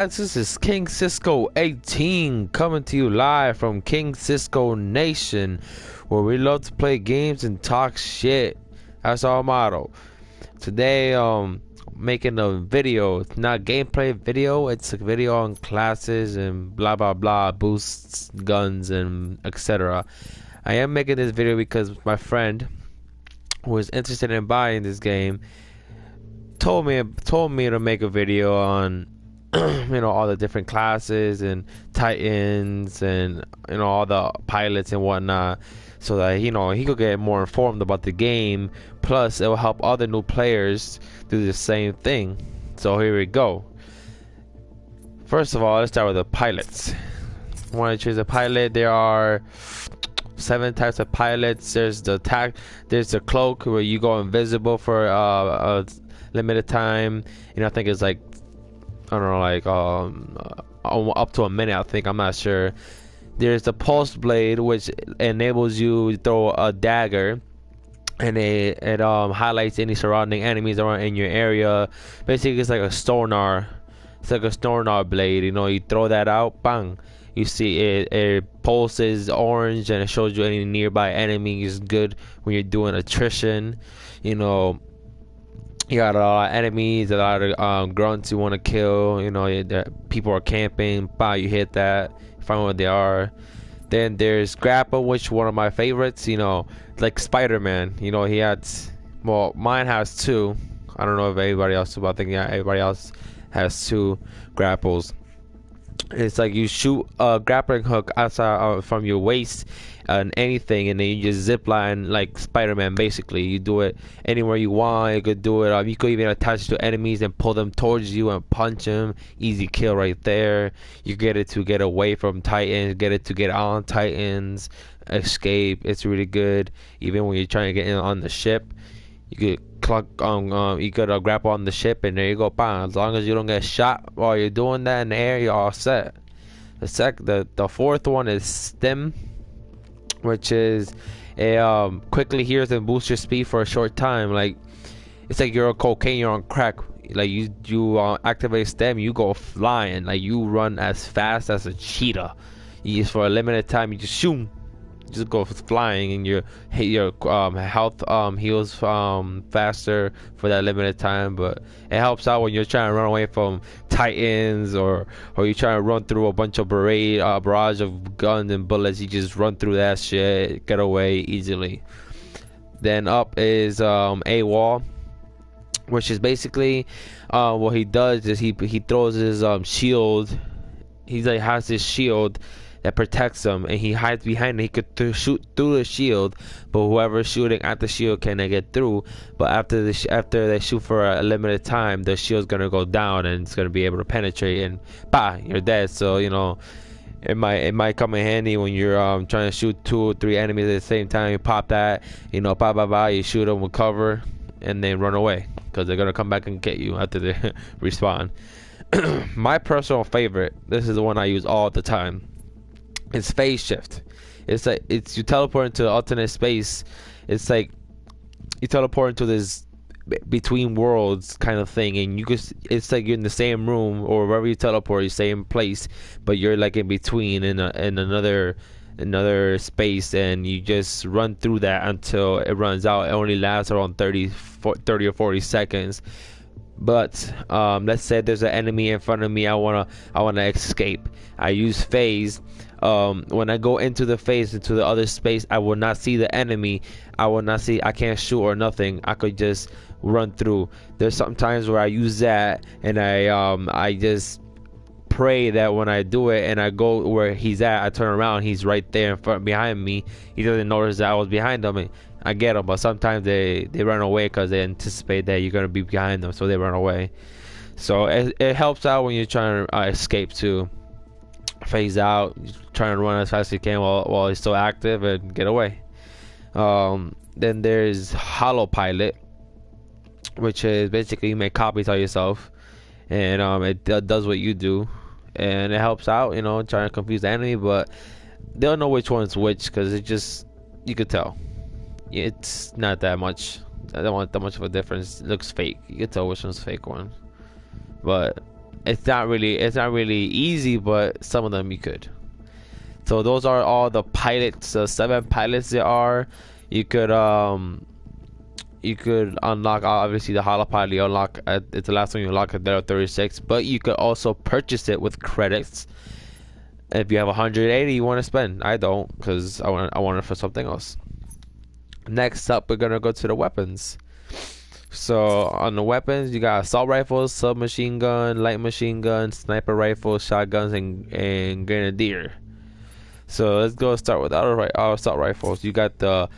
This is King Cisco 18 coming to you live from King Cisco Nation, where we love to play games and talk shit. That's our motto. Today, making a video. It's not a gameplay video. It's a video on classes and blah blah blah, boosts, guns, and etc. I am making this video because my friend who is interested in buying this game told me to make a video on all the different classes and Titans and all the pilots and whatnot, so that he could get more informed about the game. Plus, it will help other new players do the same thing. So here we go. First of all, let's start with the pilots. Want to choose a pilot? There are 7 types of pilots. There's the there's the cloak, where you go invisible for a limited time. I think it's like, I don't know, like up to a minute, I think. I'm not sure. There's the pulse blade, which enables you to throw a dagger, and it highlights any surrounding enemies around in your area. Basically, it's like a sonar. It's like a sonar blade. You throw that out, bang. You see it pulses orange, and it shows you any nearby enemies. Good when you're doing attrition. You got a lot of enemies, a lot of grunts you want to kill. People are camping. Bah, you hit that, find what they are. Then there's grapple, which one of my favorites. Like Spider-Man. He had, well, mine has 2. I don't know if anybody else, but I think everybody else has 2 grapples. It's like you shoot a grappling hook outside from your waist and anything, and then you just zip line like Spider-Man. Basically, you do it anywhere you want. You could do it. You could even attach to enemies and pull them towards you and punch them. Easy kill right there. You get it to get away from Titans. Get it to get on Titans. Escape. It's really good. Even when you're trying to get in on the ship, you could you could grapple on the ship, and there you go, bam. As long as you don't get shot while you're doing that in the air, you're all set. The fourth one is stim, which is a quickly heals and boosts your speed for a short time. Like, it's like you're on cocaine, you're on crack. Like you activate stem, you go flying. Like, you run as fast as a cheetah. You just, for a limited time, you just shoot. Just go flying, and your health heals faster for that limited time. But it helps out when you're trying to run away from Titans, or you're trying to run through a bunch of barrage of guns and bullets. You just run through that shit, get away easily. Then up is AWOL, which is basically what he does is he throws his shield. He's like, has this shield that protects him, and he hides behind it. He could shoot through the shield, but whoever's shooting at the shield cannot get through. But after they shoot for a limited time, the shield's gonna go down, and it's gonna be able to penetrate, and bah, you're dead. So it might come in handy when you're trying to shoot 2 or 3 enemies at the same time. You pop that, you shoot them with cover, and then run away, because they're gonna come back and get you after they respawn. My personal favorite, this is the one I use all the time. It's phase shift. It's like you teleport into alternate space. It's like you teleport into this between worlds kind of thing, and it's like you're in the same room, or wherever you teleport, you same place, but you're like in between in another space, and you just run through that until it runs out. It only lasts around 30 or 40 seconds. But let's say there's an enemy in front of me. I wanna escape. I use phase. When I go into the phase, into the other space, I will not see the enemy. I can't shoot or nothing. I could just run through. There's sometimes where I use that, and I just pray that when I do it and I go where he's at, I turn around, he's right there in front behind me. He doesn't notice that I was behind him. I get them, but sometimes they run away because they anticipate that you're gonna be behind them, so they run away. So it helps out when you're trying to escape too. Phase out, trying to run as fast as you can while he's still active, and get away. Then there's Hollow Pilot, which is basically you make copies of yourself, and it does what you do, and it helps out. Trying to confuse the enemy, but they don't know which one's which, because you could tell. It's not that much. I don't want that much of a difference. It looks fake. You can tell which one's fake one. But it's not really easy, but some of them you could. So those are all the pilots, 7 pilots there are. You could you could unlock obviously the holopilot. You unlock it's the last one you unlock at level 36, but you could also purchase it with credits. If you have 180 you want to spend. I don't, because I want it for something else. Next up, we're gonna go to the weapons. So on the weapons, you got assault rifles, submachine gun, light machine gun, sniper rifles, shotguns, and grenadier. So let's go start with our assault rifles. You got the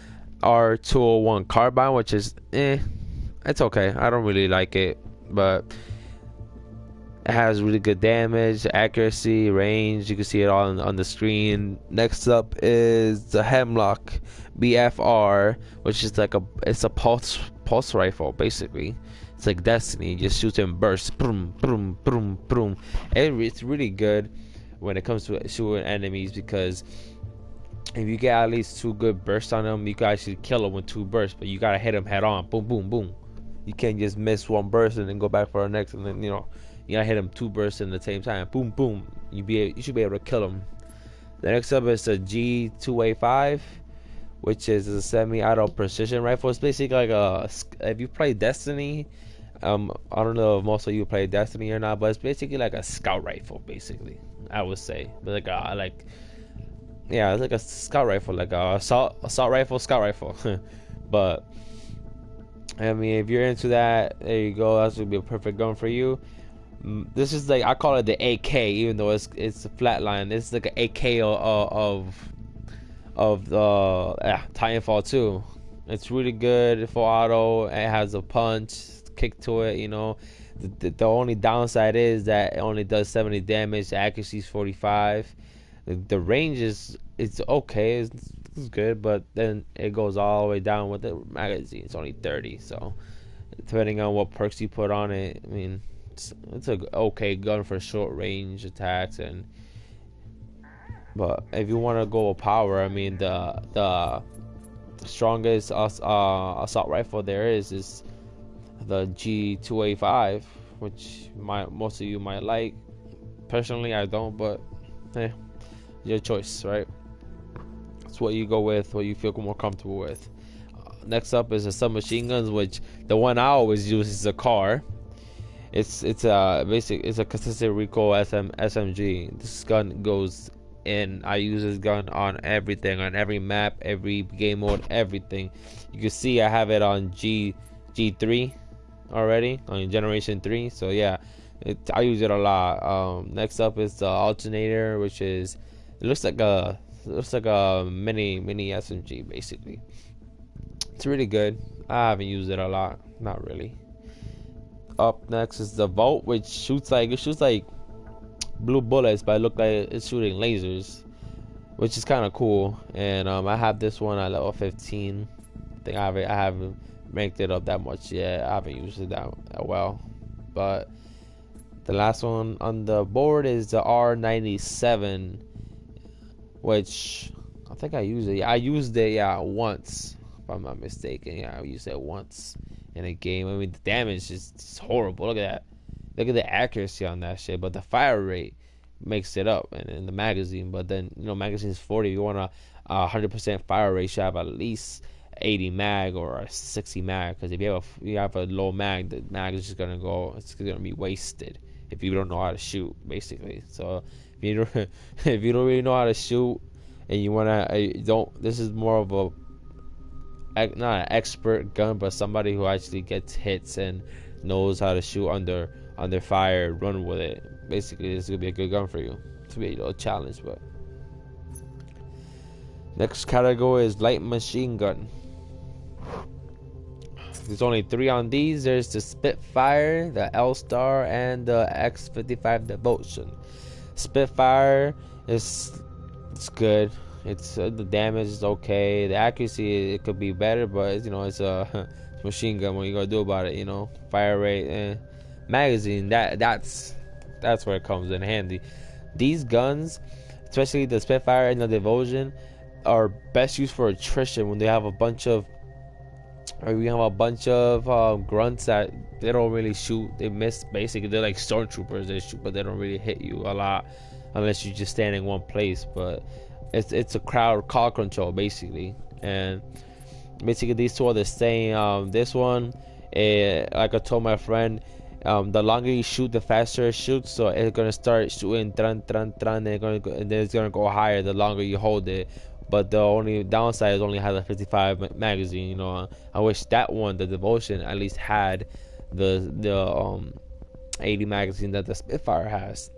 R201 carbine, which is it's okay. I don't really like it, but it has really good damage, accuracy, range. You can see it all on the screen. Next up is the Hemlock BFR, which is like it's a pulse rifle basically. It's like Destiny, just shoots in bursts. Boom, boom, boom, boom. It's really good when it comes to shooting enemies, because if you get at least 2 good bursts on them, you can actually kill them with 2 bursts. But you gotta hit them head on. Boom, boom, boom. You can't just miss 1 burst and then go back for the next, and then you gotta hit them 2 bursts in the same time. Boom, boom. You should be able to kill them. The next up is the G2A5, which is a semi-auto precision rifle. It's basically like if you play Destiny, I don't know if most of you play Destiny or not, but it's basically like a scout rifle, basically. I would say, but it's like a scout rifle, like a assault rifle, scout rifle. But I mean, if you're into that, there you go. That's gonna be a perfect gun for you. This is like, I call it the AK, even though it's a flatline. It's like an AK of Titanfall 2. It's really good for auto. It has a punch, kick to it. The only downside is that it only does 70 damage. The accuracy is 45. The range is okay. It's good, but then it goes all the way down with the magazine. It's only 30. So depending on what perks you put on it, I mean, it's a okay gun for short range attacks. But if you want to go with power, I mean, the strongest assault rifle there is the G2A5, which most of you might like. Personally, I don't, but hey, your choice, right? It's what you go with, what you feel more comfortable with. Next up is the submachine guns, which the one I always use is a car. It's a consistent recoil SMG. This gun goes in. I use this gun on everything, on every map, every game mode, everything. You can see I have it on G3 already, on generation 3. So yeah, I use it a lot. Next up is the alternator, which is it looks like a mini SMG basically. It's really good. I haven't used it a lot, not really. Up next is the Volt, which shoots like blue bullets, but it looks like it's shooting lasers, which is kind of cool. And I have this one at level 15. I think I haven't ranked it up that much yet. I haven't used it that well. But the last one on the board is the R97, which I think I used it. I used it once, if I'm not mistaken. Yeah, I used it once in a game. I mean, the damage is just horrible. Look at that. Look at the accuracy on that shit. But the fire rate makes it up in the magazine. But then, magazine is 40. If you want a 100% fire rate, you should have at least 80 mag or a 60 mag. Because if you have a low mag, the mag is just gonna go. It's gonna be wasted if you don't know how to shoot, basically. So if you don't really know how to shoot, and you this is more of a, not an expert gun, but somebody who actually gets hits and knows how to shoot under fire, run with it. Basically, this is gonna be a good gun for you. It's gonna be a challenge. But next category is light machine gun. There's only 3 on these. There's the Spitfire, the L-Star, and the X55 Devotion. Spitfire it's good. It's the damage is okay. The accuracy, it could be better, but it's a machine gun. What you gonna do about it? Fire rate, magazine. That's where it comes in handy. These guns, especially the Spitfire and the Devotion, are best used for attrition when they have a bunch of Or we have a bunch of grunts that they don't really shoot. They miss basically. They're like stormtroopers. They shoot, but they don't really hit you a lot unless you just stand in one place. But it's a crowd call control basically, and basically these two are the same. This one, like I told my friend, the longer you shoot, the faster it shoots. So it's gonna start shooting, tran tran tran, and then it's gonna go higher the longer you hold it. But the only downside is only has a 55 magazine. You know, I wish that one, the Devotion, at least had the 80 magazine that the Spitfire has.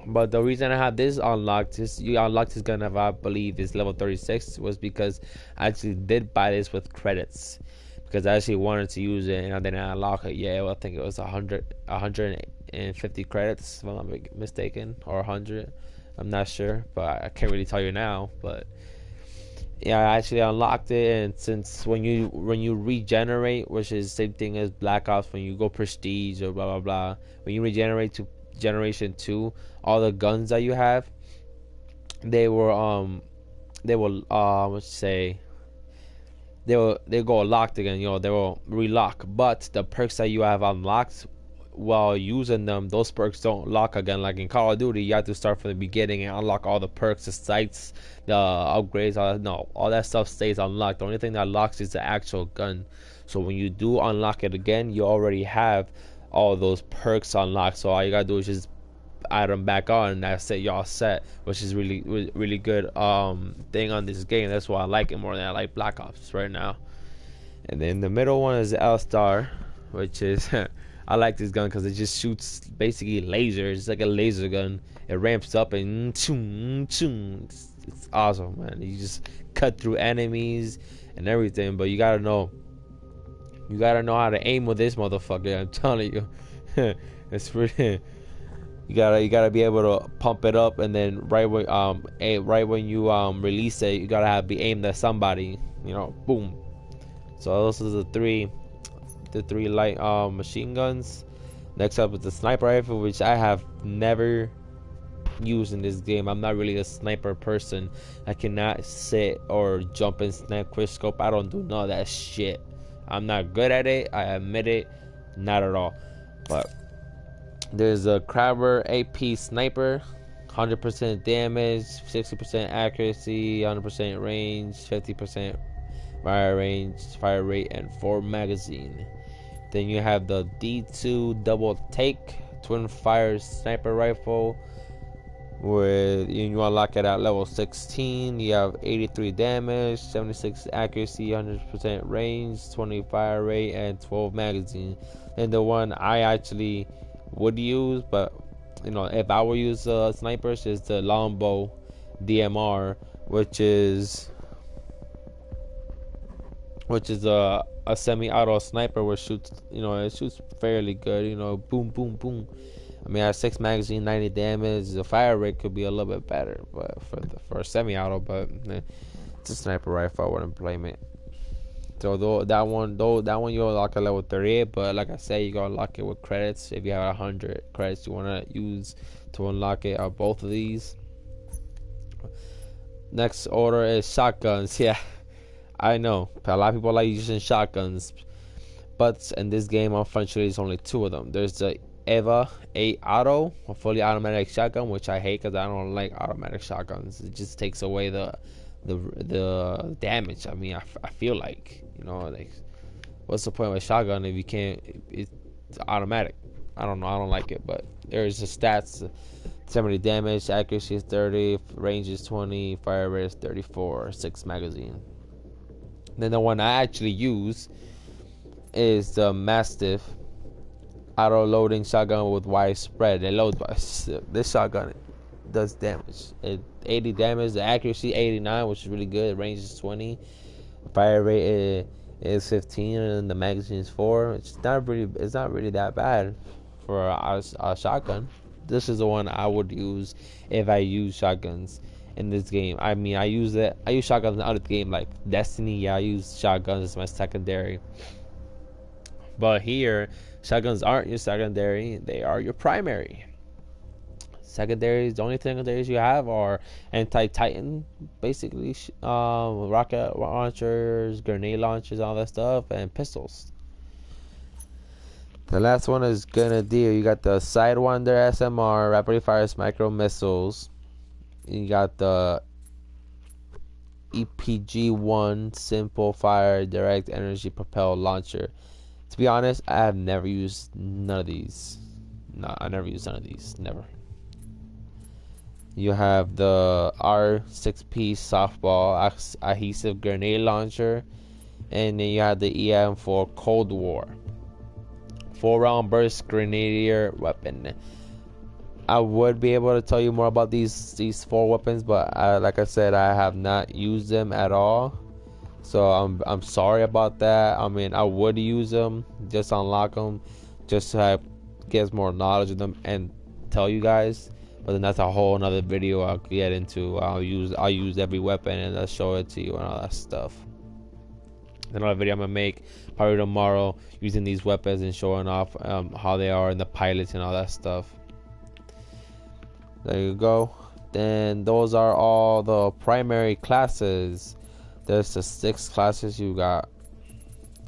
But the reason I have this unlocked, you unlocked this gun, I believe, is level 36, was because I actually did buy this with credits. Because I actually wanted to use it and I didn't unlock it. Yeah, well, I think it was 150 credits, if I'm not mistaken, or 100. I'm not sure, but I can't really tell you now. But yeah, I actually unlocked it, and since when you regenerate, which is the same thing as Black Ops, when you go prestige or blah blah blah, when you regenerate to generation 2, all the guns that you have, they will let's say they go locked again. You know, they will relock, but the perks that you have unlocked while using them, those perks don't lock again. Like in Call of Duty, you have to start from the beginning and unlock all the perks, the sights, the upgrades. All that stuff stays unlocked. The only thing that locks is the actual gun. So when you do unlock it again, you already have all those perks unlocked. So all you gotta do is just add them back on, and that's it. Y'all set, which is really good thing on this game. That's why I like it more than I like Black Ops right now. And then the middle one is the L Star, which is I like this gun because it just shoots basically lasers. It's like a laser gun. It ramps up and it's awesome, man. You just cut through enemies and everything, but you gotta know how to aim with this motherfucker. I'm telling you, it's pretty. You gotta be able to pump it up, and then right when you release it, you gotta be aimed at somebody. You know, boom. So those are the three light machine guns. Next up is the sniper rifle, which I have never used in this game. I'm not really a sniper person. I cannot sit or jump and snipe quick scope. I don't do none of that shit. I'm not good at it. I admit it. Not at all. But there's a Crabber AP sniper. 100% damage, 60% accuracy, 100% range, 50% fire range, fire rate, and 4 magazine. Then you have the D2 double take twin fire sniper rifle, with you unlock it at level 16. You have 83 damage, 76 accuracy, 100% range, 20 fire rate, and 12 magazine. And the one I actually would use, but you know, if I were to use snipers, is the longbow DMR, which is a semi-auto sniper, which shoots, you know, it shoots fairly good, you know, boom boom boom. I mean, I have 6 magazine, 90 damage. The fire rate could be a little bit better, but for a semi-auto, but it's a sniper rifle. I wouldn't blame it. So that one you'll unlock at level 38, but like I said, you gotta unlock it with credits. If you have 100 credits you wanna use to unlock it, are both of these. Next order is shotguns. Yeah, I know a lot of people like using shotguns, but in this game, unfortunately, there's only 2 of them. There's the Eva 8 Auto, a fully automatic shotgun, which I hate because I don't like automatic shotguns. It just takes away the damage. I mean, I feel like, you know, like, what's the point of a shotgun if you can't? It's automatic. I don't know. I don't like it, but there's the stats: 70 damage, accuracy is 30, range is 20, fire rate is 34, 6 magazine. Then the one I actually use is the Mastiff auto loading shotgun with widespread. It loads by this shotgun does damage. 80 damage, the accuracy 89, which is really good. Range is 20, fire rate is 15, and the magazine is 4. It's not really that bad for a shotgun. This is the one I would use if I use shotguns in this game. I mean, I use shotguns in other game like Destiny. Yeah, I use shotguns as my secondary. But here, shotguns aren't your secondary, they are your primary. secondaries. The only secondaries you have are anti-Titan, basically, rocket launchers, grenade launchers, all that stuff, and pistols. The last one is Grenadier. You got the Sidewinder SMR, rapidly fires micro missiles. You got the EPG-1 simple fire direct energy propelled launcher. To be honest, I have never used none of these. No, I never used none of these. Never. You have the R6P softball adhesive grenade launcher, and then you have the EM4 Cold War 4-round burst grenadier weapon. I would be able to tell you more about these 4 weapons, but like I said, I have not used them at all. So I'm sorry about that. I mean, I would use them, just unlock them, just to get more knowledge of them and tell you guys. But then that's a whole another video I'll get into. I'll use every weapon and I'll show it to you and all that stuff. Another video I'm gonna make probably tomorrow using these weapons and showing off how they are and the pilots and all that stuff. There you go. Then those are all the primary classes. There's the 6 classes you got.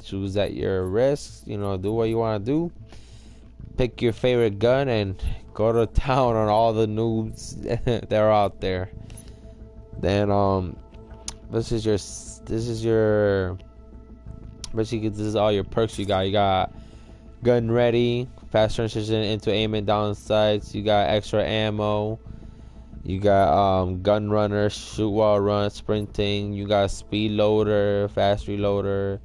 Choose at your risk. You know, do what you want to do. Pick your favorite gun and go to town on all the noobs that are out there. Then this is all your perks you got. You got gun ready, fast transition into aiming down sights. You got extra ammo. You got gun runner, shoot while run, sprinting. You got speed loader, fast reloader.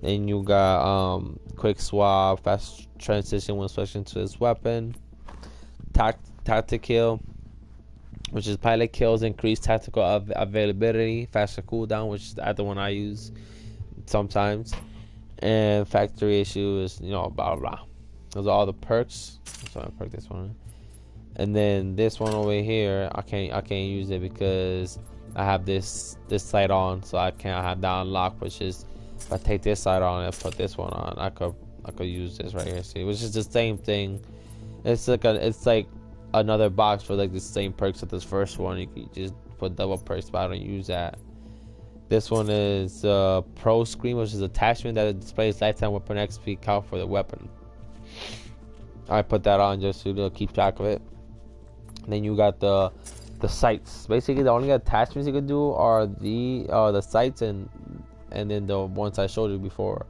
Then you got quick swap, fast transition when switching to this weapon. Tactic kill, which is pilot kills, increased tactical availability, faster cooldown, which is the other one I use sometimes. And factory issue is, you know, blah blah. Those are all the perks. So I perk this one. And then this one over here, I can't use it because I have this sight on, so I can't have that unlocked. Which is, if I take this sight on and put this one on, I could use this right here. See, which is the same thing. It's like another box for like the same perks as this first one. You can just put double perks, but I don't use that. This one is Pro Screen, which is attachment that displays lifetime weapon XP count for the weapon. I put that on just to keep track of it. And then you got the sights. Basically, the only attachments you can do are the sights and then the ones I showed you before.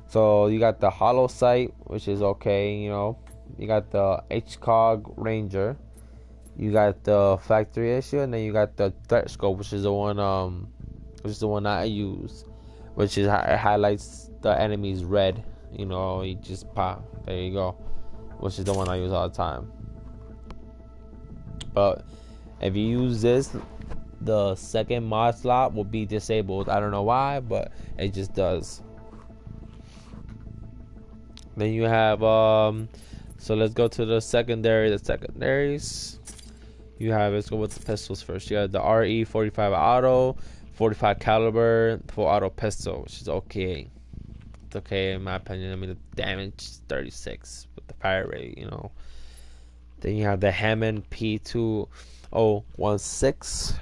So you got the hollow sight, which is okay, you know. You got the HCOG Ranger. You got the factory issue, and then you got the threat scope, which is the one I use, which is it highlights the enemies red. You know, you just pop. There you go. Which is the one I use all the time. But if you use this, the second mod slot will be disabled. I don't know why, but it just does. Then you have so let's go to the secondaries. You have, let's go with the pistols first. You have the RE45 auto, 45 caliber, full auto pistol, which is okay. It's okay in my opinion. I mean, the damage is 36 with the fire rate, you know. Then you have the Hammond P2016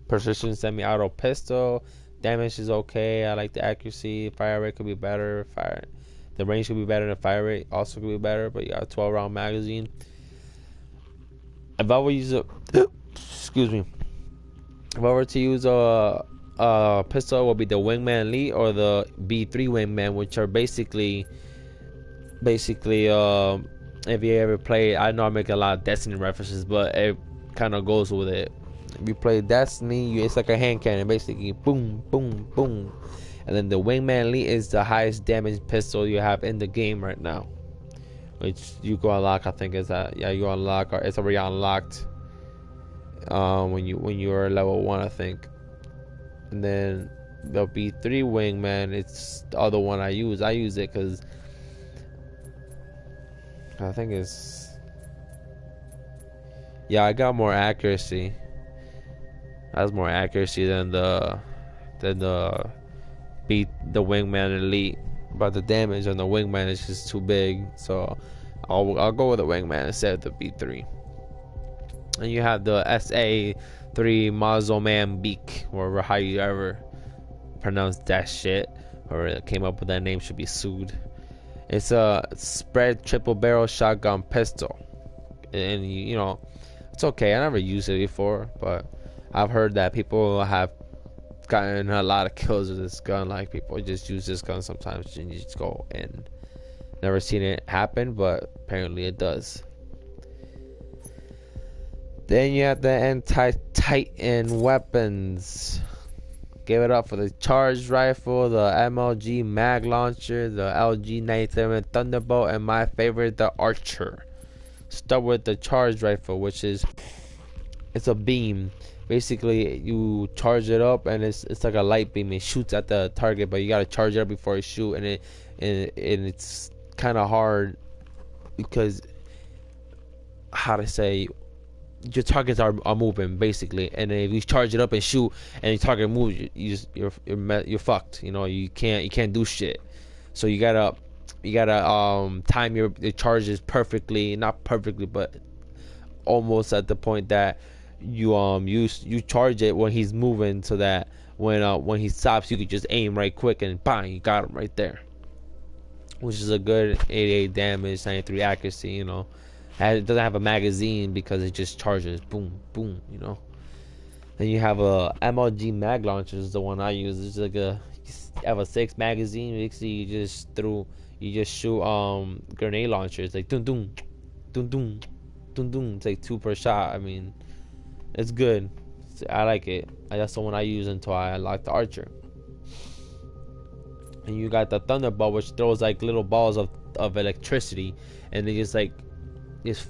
precision semi-auto pistol. Damage is okay. I like the accuracy. Fire rate could be better. The range could be better. The fire rate also could be better. But you got a 12-round magazine. If I were to use excuse me. If I were to use a pistol, it would be the Wingman Elite or the B3 Wingman, which are basically if you ever play, I know I make a lot of Destiny references, but it kind of goes with it. If you play Destiny, it's like a hand cannon, basically, boom, boom, boom. And then the Wingman Elite is the highest damage pistol you have in the game right now, which you go unlock. I think is that, yeah, you unlock, or it's already unlocked when you are level 1, I think. And then the B3 Wingman, it's the other one I use. I use it because I think it's, yeah, I got more accuracy. Has more accuracy than the Wingman Elite, but the damage on the Wingman is just too big. So I'll go with the Wingman instead of the B3. And you have the SA3 Mozambique, or how you ever pronounce that shit, or came up with that name, should be sued. It's a spread triple barrel shotgun pistol, and you know, it's okay. I never used it before, but I've heard that people have gotten a lot of kills with this gun. Like, people just use this gun sometimes and you just go in. Never seen it happen, but apparently it does. Then you have the anti-Titan weapons. Give it up for the charged rifle, the MLG mag launcher, the LG97 Thunderbolt, and my favorite, the Archer. Start with the charged rifle, which is, it's a beam. Basically, you charge it up, and it's like a light beam. It shoots at the target, but you gotta charge it up before you shoot, and it's kind of hard because, how to say, your targets are moving basically, and if you charge it up and shoot, and your target moves, you're fucked. You know, you can't do shit. So you gotta time your charges perfectly, not perfectly, but almost at the point that you charge it when he's moving, so that when he stops, you could just aim right quick and bang, you got him right there. Which is a good 88 damage, 93 accuracy. You know, it doesn't have a magazine because it just charges, boom, boom. You know. Then you have a MLG mag launcher, is the one I use. It's like you have a 6 magazine. Basically, you just shoot grenade launchers, like dun dun, dun dun, dun dun. It's like 2 per shot. I mean, it's good. I like it. That's the one I use until I unlock the Archer. And you got the Thunderbolt, which throws like little balls of electricity, and they just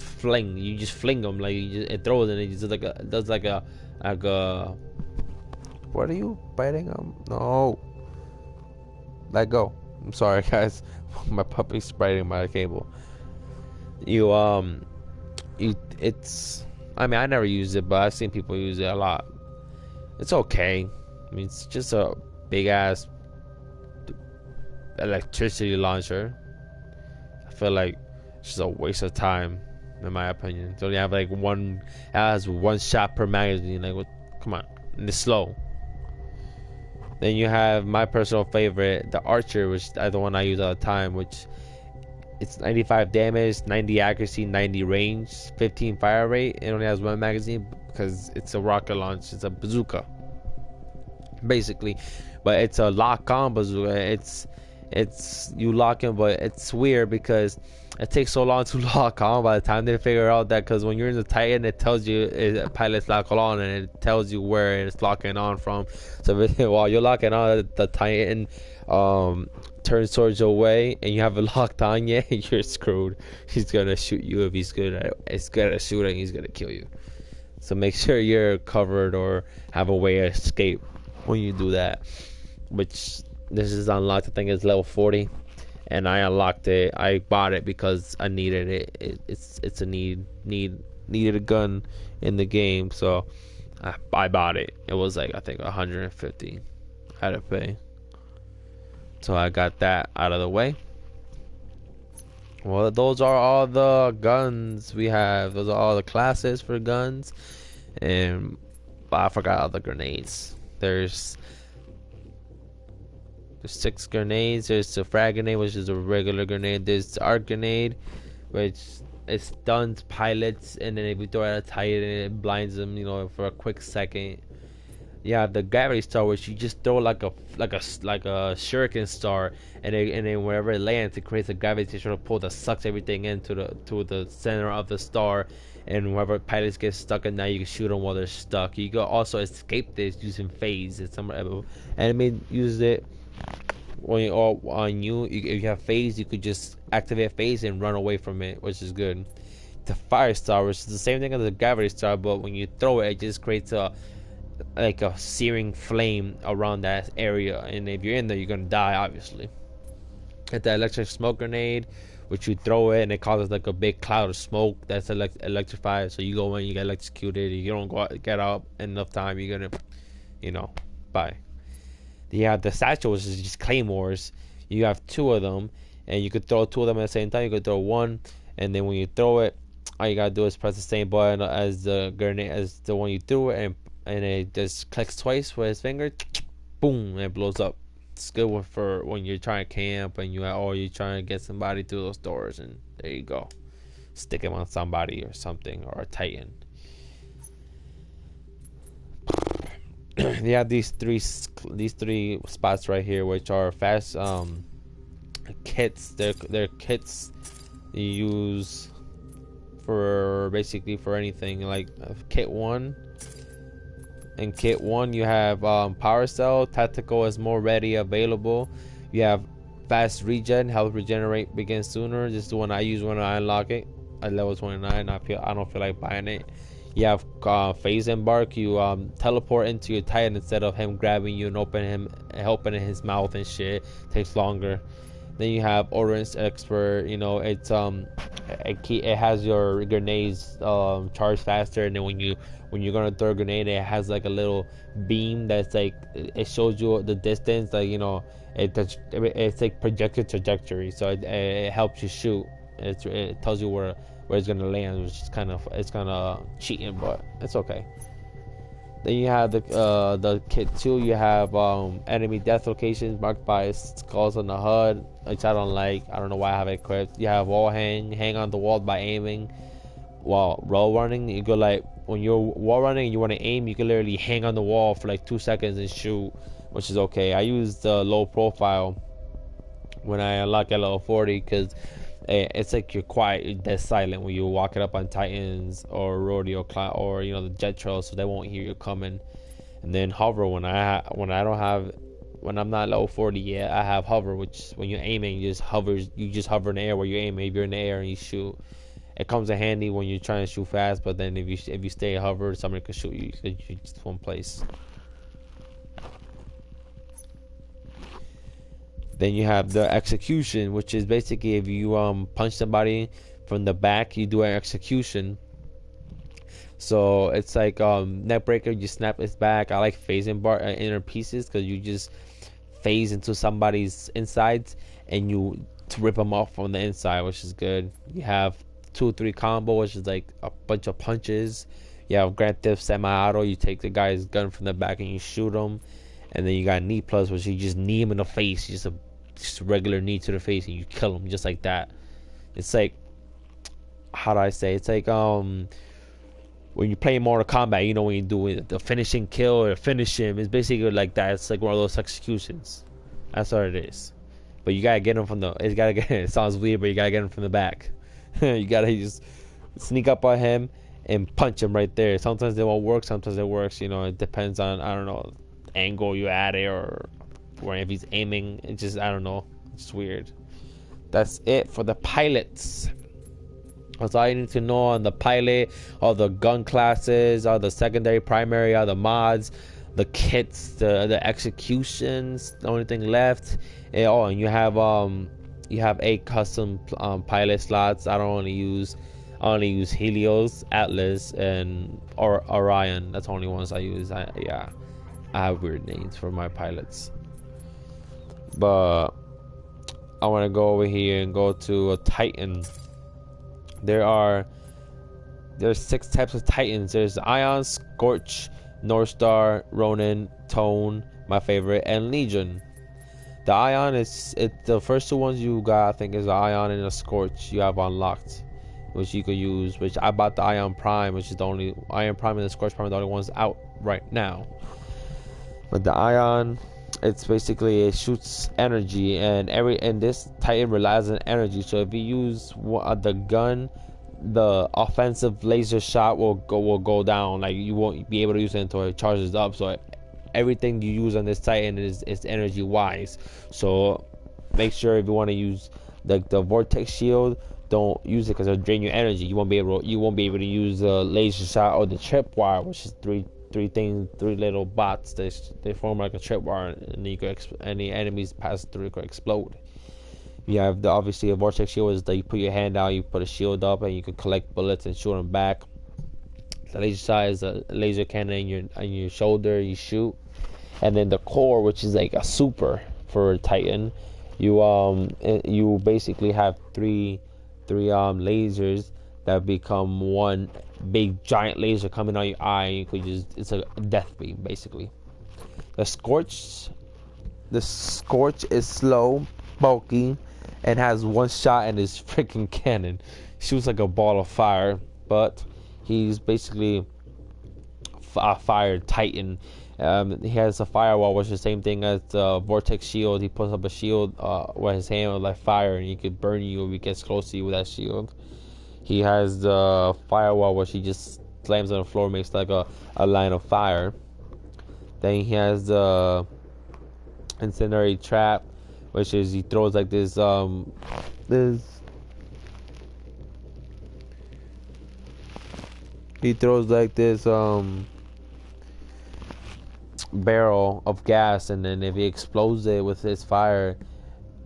fling. You just fling them, like it throws, and it just does like a. What are you biting? No. Let go. I'm sorry, guys. My puppy's biting my cable. It's. I mean, I never used it, but I've seen people use it a lot. It's okay. I mean, it's just a big ass electricity launcher. I feel like it's just a waste of time, in my opinion. It's only have like it has 1 shot per magazine. Like, what? Come on, and it's slow. Then you have my personal favorite, the Archer, which is the one I use all the time, which it's 95 damage, 90 accuracy, 90 range, 15 fire rate. It only has 1 magazine because it's a rocket launch. It's a bazooka, basically, but it's a lock-on bazooka. It's you lock in, but it's weird because it takes so long to lock on. By the time they figure out that, because when you're in the Titan, it tells you pilot's lock on, and it tells you where it's locking on from. So while you're locking on, the Titan turns towards your way, and you haven't locked on yet, you're screwed. He's gonna shoot you if he's good at shooting. He's gonna kill you. So make sure you're covered or have a way to escape when you do that. Which this is unlocked. I think it's level 40, and I unlocked it. I bought it because I needed it. It's a needed a gun in the game, so I bought it. It was like, I think 150 I had to pay. So I got that out of the way. Well, those are all the guns we have. Those are all the classes for guns, and I forgot all the grenades. There's 6 grenades. There's the frag grenade, which is a regular grenade. There's the arc grenade, which it stuns pilots, and then if you throw it at a Titan, it blinds them, you know, for a quick second. Yeah, the gravity star, which you just throw like a shuriken star, and then wherever it lands, it creates a gravitational pull that sucks everything into the center of the star. And wherever pilots get stuck in that, you can shoot them while they're stuck. You can also escape this using phase. It's some enemy uses it. When if you have phase, you could just activate phase and run away from it, which is good. The fire star, which is the same thing as the gravity star, but when you throw it, it just creates a searing flame around that area, and if you're in there, you're gonna die, obviously. At the electric smoke grenade, which you throw it and it causes like a big cloud of smoke that's electrified. So you go in, you get electrocuted. You don't get out in enough time, you're gonna, bye. You have the satchel, which is just claymores. You have 2 of them, and you could throw 2 of them at the same time. You could throw one, and then when you throw it, all you gotta do is press the same button as the grenade as the one you threw it, and it just clicks twice with his finger. Boom, and it blows up. It's good for when you're trying to camp and you're trying to get somebody through those doors, and there you go. Stick him on somebody or something, or a Titan. They have these three spots right here, which are fast kits. They're kits you use for basically for anything. Like kit 1. In kit 1 you have power cell. Tactical is more ready available. You have fast regen. Health regenerate begins sooner. This is the one I use when I unlock it at level 29. I don't feel like buying it. You have phase embark. You teleport into your Titan instead of him grabbing you and opening his mouth and shit. Takes longer. Then you have ordnance expert. You know, it has your grenades charge faster, and then when you're gonna throw a grenade, it has like a little beam that's like it shows you the distance. Like, you know, it's like projected trajectory, so it helps you shoot. It tells you where it's gonna land, which is kind of cheating, but it's okay. Then you have the kit 2. You have enemy death locations marked by skulls on the HUD, which I don't like. I don't know why I have it equipped. You have wall hang on the wall by aiming while wall running. You go like when you're wall running and you want to aim, you can literally hang on the wall for like 2 seconds and shoot, which is okay. I use the low profile when I unlock at level 40 because it's like you're quiet, you're dead silent when you're walking up on Titans or rodeo or you know the jet trails, so they won't hear you coming. And then hover when I'm not level 40 yet, I have hover, which when you're aiming, you just hover in the air where you're aiming. If you're in the air and you shoot, it comes in handy when you're trying to shoot fast. But then if you stay hover, somebody can shoot you. You're just one place. Then you have the execution, which is basically if you punch somebody from the back, you do an execution. So it's like neck breaker, you snap his back. I like phasing inner pieces because you just phase into somebody's insides and you to rip them off on the inside, which is good. You have 2-3 combo, which is like a bunch of punches. You have Grand Theft semi-auto. You take the guy's gun from the back and you shoot him. And then you got knee plus, which you just knee him in the face, just a regular knee to the face, and you kill him just like that. It's like, how do I say? It's like when you play Mortal Kombat, you know, when you do the finishing kill or finish him, it's basically like that. It's like one of those executions. That's what it is. But you gotta get him from the. It sounds weird, but you gotta get him from the back. You gotta just sneak up on him and punch him right there. Sometimes it won't work. Sometimes it works. You know, it depends on, I don't know, angle you at it, or if he's aiming. It just, I don't know, it's weird. That's it for the pilots. That's all you need to know on the pilot. All the gun classes, all the secondary, primary, all the mods, the kits, the executions. The only thing left. And you have 8 custom pilot slots. I only use Helios, Atlas, and Orion. That's the only ones I use. I have weird names for my pilots. But I want to go over here and go to a Titan. There's 6 types of Titans. There's Ion, Scorch, North Star, Ronin, Tone, my favorite, and Legion. The Ion is the first 2 ones you got. I think is the Ion and the Scorch you have unlocked, which you could use. Which I bought the Ion Prime, which is the only Ion Prime and the Scorch Prime are the only ones out right now. But the Ion, it's basically, it shoots energy, and this Titan relies on energy. So if you use the gun, the offensive laser shot will go down. Like, you won't be able to use it until it charges up. So everything you use on this Titan is energy wise. So make sure if you want to use the vortex shield, don't use it because it'll drain your energy. You won't be able to use the laser shot or the tripwire, which is three little bots. They form like a tripwire, and any enemies pass through could explode. You have obviously a vortex shield is that you put your hand out, you put a shield up, and you can collect bullets and shoot them back. The laser shot is a laser cannon on your shoulder, you shoot. And then the core, which is like a super for Titan, you basically have three lasers that become one big giant laser coming out your eye. And you could just, it's a death beam basically. The Scorch, the Scorch is slow, bulky, and has one shot in his freaking cannon. Shoots like a ball of fire, but he's basically a fire titan. He has a firewall, which is the same thing as the vortex shield. He puts up a shield with his hand with like fire, and he could burn you if he gets close to you with that shield. He has the firewall, which he just slams on the floor, makes like a line of fire. Then he has the incendiary trap, which is he throws like this he throws like this barrel of gas, and then if he explodes it with his fire,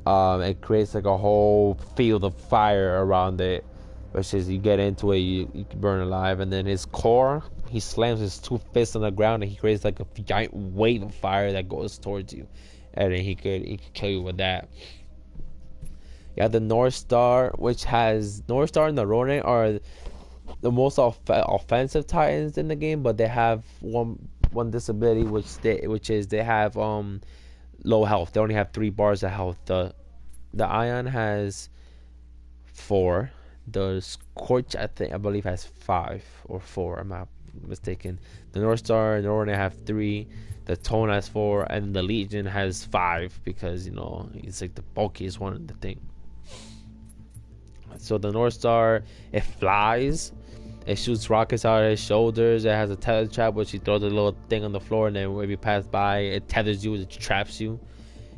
it creates like a whole field of fire around it, which is you get into it, you can burn alive. And then his core, he slams his two fists on the ground, and he creates like a giant wave of fire that goes towards you, and then he could kill you with that. You have the North Star, which has North Star and the Ronin are the most offensive Titans in the game, but they have one disability, which is they have low health. They only have 3 bars of health. The Ion has 4. The Scorch, I believe, has 5 or 4. I'm not mistaken. The North Star and the Ronin have 3. The Tone has 4, and the Legion has 5 because it's like the bulkiest one in the thing. So the North Star, it flies, it shoots rockets out of his shoulders. It has a tether trap, which he throws a little thing on the floor, and then when you pass by, it tethers you, it traps you.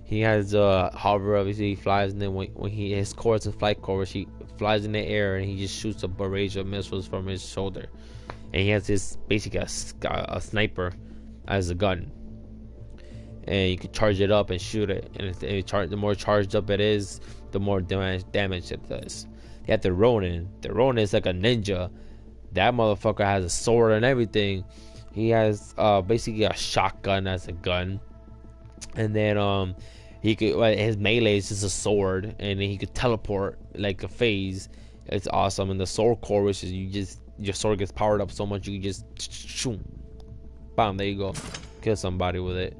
He has hover, obviously he flies, and then when his core is a flight core, which he flies in the air, and he just shoots a barrage of missiles from his shoulder. And he has this basically a sniper as a gun, and you can charge it up and shoot it. And the more charged up it is, the more damage it does. You have the Ronin. The Ronin is like a ninja. That motherfucker has a sword and everything. He has basically a shotgun as a gun, and then he could his melee is just a sword, and then he could teleport like a phase. It's awesome. And the sword core, which is your sword gets powered up so much you can just shoom, bam, there you go, kill somebody with it.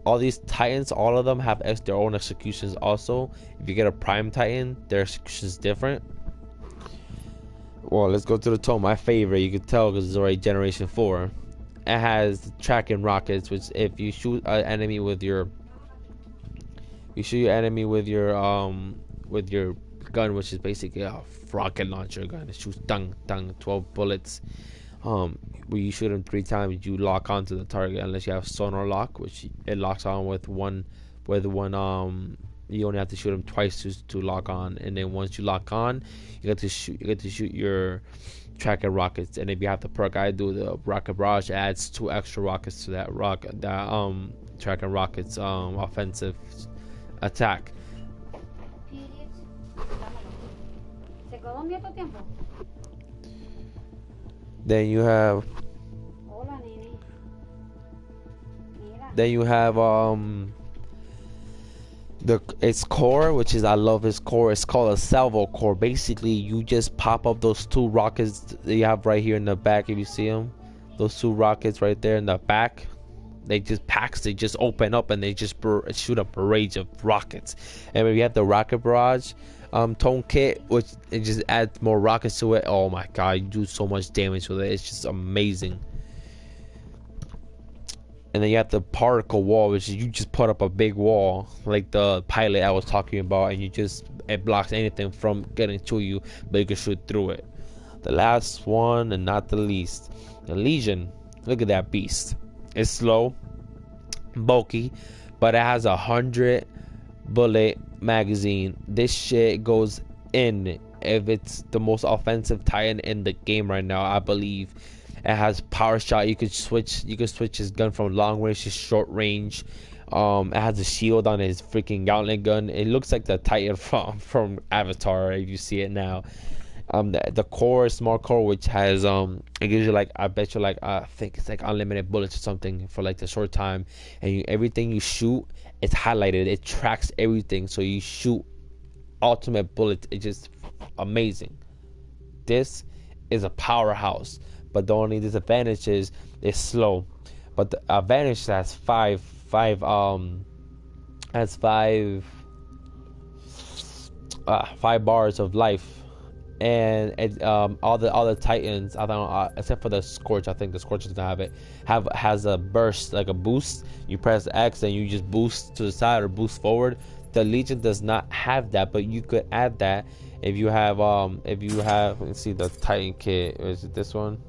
All these Titans, all of them have their own executions also. If you get a Prime Titan, their execution is different. Well, let's go to the Tome. My favorite, you can tell because it's already Generation 4. It has tracking rockets, which if you shoot an enemy with your gun, which is basically a rocket launcher gun. It shoots 12 bullets. When you shoot them 3 times, you lock onto the target unless you have sonar lock, which it locks on with one. You only have to shoot them twice to lock on, and then once you lock on, you get to shoot your tracker rockets. And if you have the perk I do, the rocket barrage, adds 2 extra rockets to that tracker rockets offensive attack. Then you have its core, which is, I love his core. It's called a salvo core. Basically, you just pop up those 2 rockets that you have right here in the back. If you see them, those 2 rockets right there in the back, they just open up and they just shoot a barrage of rockets. And if you have the rocket barrage tone kit, which it just adds more rockets to it, oh my god, you do so much damage with it. It's just amazing. And then you have the particle wall, which is you just put up a big wall like the pilot I was talking about, and it blocks anything from getting to you, but you can shoot through it. The last one and not the least, the Legion. Look at that beast. It's slow, bulky, but it has 100 bullet magazine. This shit goes in. If it's the most offensive Titan in the game right now, I believe. It has power shot. You could switch his gun from long range to short range. It has a shield on his freaking gauntlet gun. It looks like the Titan from Avatar if you see it now. The core is small core, which has it gives you like, I bet you like, I think it's like unlimited bullets or something for like the short time, and everything you shoot, it's highlighted. It tracks everything, so you shoot ultimate bullets. It's just amazing. this is a powerhouse. But the only disadvantage is it's slow. But the advantage has five bars of life, and all the Titans, I don't except for the Scorch. I think the Scorch is gonna has a burst, like a boost. You press X and you just boost to the side or boost forward. The Legion does not have that, but you could add that if you have let's see, the Titan kit. Is it this one?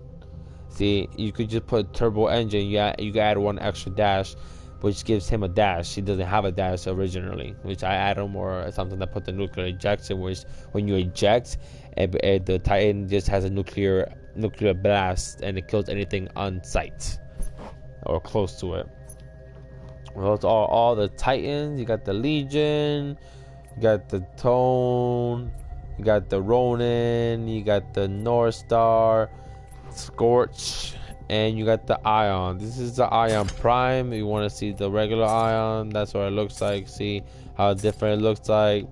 See, you could just put turbo engine. You can add one extra dash, which gives him a dash. He doesn't have a dash originally, which I add him, or something that put the nuclear ejection, which when you eject, the Titan just has a nuclear blast and it kills anything on sight or close to it. Well, it's all the Titans. You got the Legion, you got the Tone, you got the Ronin, you got the North Star, Scorch, and you got the Ion. This is the Ion Prime. You want to see the regular Ion, that's what it looks like. See how different it looks like.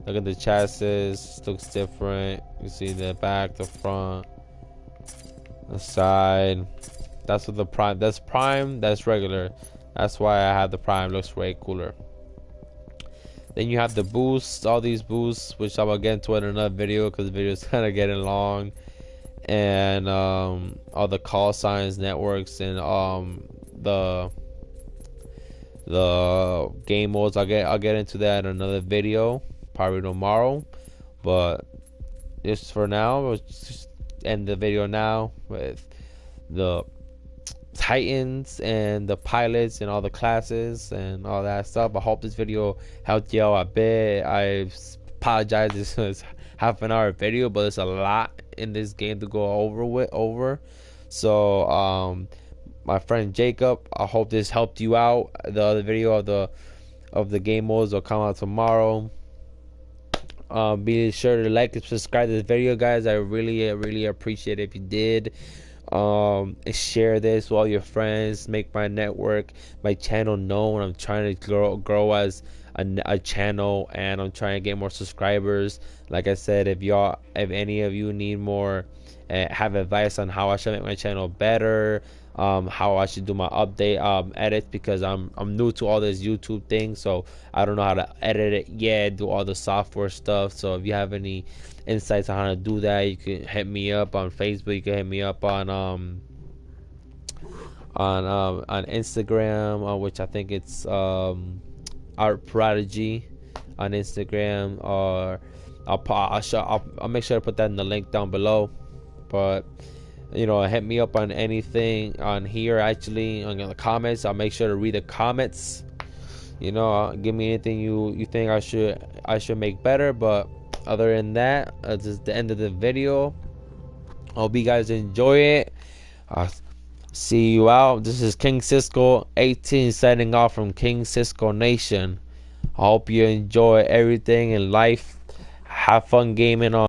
Look at the chassis, it looks different. You see the back, the front, the side. That's what the Prime, that's Prime, that's regular. That's why I have the Prime, looks way cooler. Then you have the boosts, all these boosts, which I will get into in another video because the video is kind of getting long. And all the call signs, networks, and the game modes. I'll get into that in another video, probably tomorrow. But just for now, let's just end the video now with the Titans and the pilots and all the classes and all that stuff. I hope this video helped you out a bit. I apologize, this was half an hour video, but there's a lot in this game to go over. So my friend Jacob, I hope this helped you out. The other video of the game modes will come out tomorrow. Be sure to like and subscribe to this video, guys. I really appreciate it if you did. Share this with all your friends, make my network, my channel known. I'm trying to grow as a channel, and I'm trying to get more subscribers. Like I said, if any of you need more, have advice on how I should make my channel better, how I should do my update edits, because I'm new to all this YouTube thing, so I don't know how to edit it yet, do all the software stuff. So if you have any insights on how to do that, you can hit me up on Facebook, you can hit me up on Instagram, which I think it's Art Prodigy on Instagram, or I'll make sure to put that in the link down below. But hit me up on anything on here, actually, on the comments. I'll make sure to read the comments. Give me anything you think I should make better. But other than that, this is the end of the video. Hope you guys enjoy it. See you out. This is King Cisco 18 signing off from King Cisco Nation. I hope you enjoy everything in life. Have fun gaming on